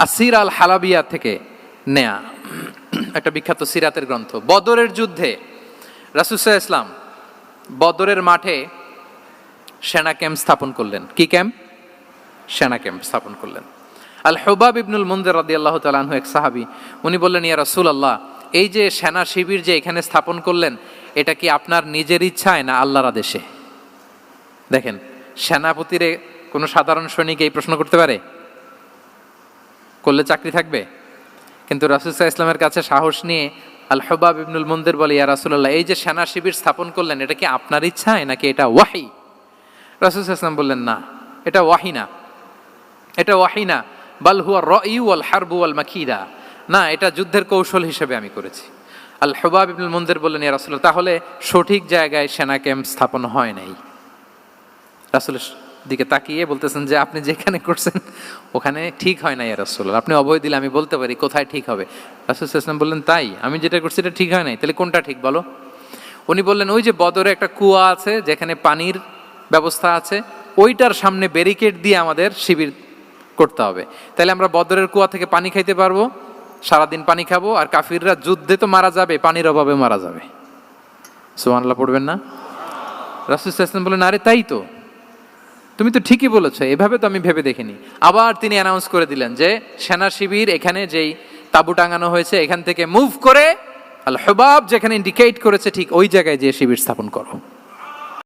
আসির আল হালাবিয়া থেকে নেয়া একটা বিখ্যাত সিরাতের গ্রন্থ। বদরের যুদ্ধে রাসূল সাল্লাল্লাহু আলাইহি ওয়াসাল্লাম বদরের মাঠে সেনা ক্যাম্প স্থাপন করলেন। কি ক্যাম্প? সেনা ক্যাম্প স্থাপন করলেন। আল হুবাব ইবনুল মুনজির রাদিয়াল্লাহু তাআলা আনহু এক সাহাবী, উনি বললেন, ইয়া রাসূলুল্লাহ, এই যে সেনা শিবির যে এখানে স্থাপন করলেন, এটা কি আপনার নিজের ইচ্ছায় না আল্লাহর আদেশে? দেখেন, সেনাপতিরে কোনো সাধারণ সৈনিক এই প্রশ্ন করতে পারে? করলে চাকরি থাকবে? কিন্তু রাসূল সাল্লাল্লাহু আলাইহি ওয়াসাল্লামের কাছে সাহস নিয়ে আল হুবাব ইবনুল মুনজির বলে, ইয়া রাসূলুল্লাহ, এই যে সেনা শিবির স্থাপন করলেন, এটা কি আপনার ইচ্ছায় নাকি এটা ওয়াহী? রাসূল সাল্লাল্লাহু আলাইহি ওয়াসাল্লাম বললেন, না, এটা ওয়াহী না, এটা ওয়াহী না, বাল হুয়া রায়ু ওয়াল হারবু ওয়াল মাকিদা, না, এটা যুদ্ধের কৌশল হিসেবে আমি করেছি। আল হুবাব ইবনুল মুনজির বললেন, ইয়া রাসূলুল্লাহ, তাহলে সঠিক জায়গায় সেনা ক্যাম্প স্থাপন হয় নাই। রাসূলের দিকে তাকিয়ে বলতেছেন যে আপনি যেখানে করছেন ওখানে ঠিক হয় না ইয়া রাসূলুল্লাহ, আপনি অভয় দিলে আমি বলতে পারি কোথায় ঠিক হবে। রাসূল সাল্লাল্লাহু আলাইহি ওয়াসাল্লাম বললেন, তাই? আমি যেটা করছি এটা ঠিক হয় নাই, তাহলে কোনটা ঠিক বলো? উনি বললেন, ওই যে বদরে একটা কুয়া আছে যেখানে পানির ব্যবস্থা আছে, ওইটার সামনে ব্যারিকেড দিয়ে আমাদের শিবির করতে হবে। তাহলে আমরা বদরের কুয়া থেকে পানি খাইতে পারবো, সারাদিন পানি খাবো, আর কাফিররা যুদ্ধে তো মারা যাবে, পানির অভাবে মারা যাবে। সুবহানাল্লাহ পড়বেন না? রাসূল সাল্লাল্লাহু আলাইহি ওয়াসাল্লাম বললেন, আরে তাই তো, তুমি তো ঠিকই বলেছো, এভাবে তো আমি ভেবে দেখিনি। আবার তিনি অ্যানাউন্স করে দিলেন যে সেনা শিবির এখানে যেই তাঁবু টাঙানো হয়েছে এখান থেকে মুভ করে আল হুবাব যেখানে ইন্ডিকেট করেছে ঠিক ওই জায়গায় যে শিবির স্থাপন করো।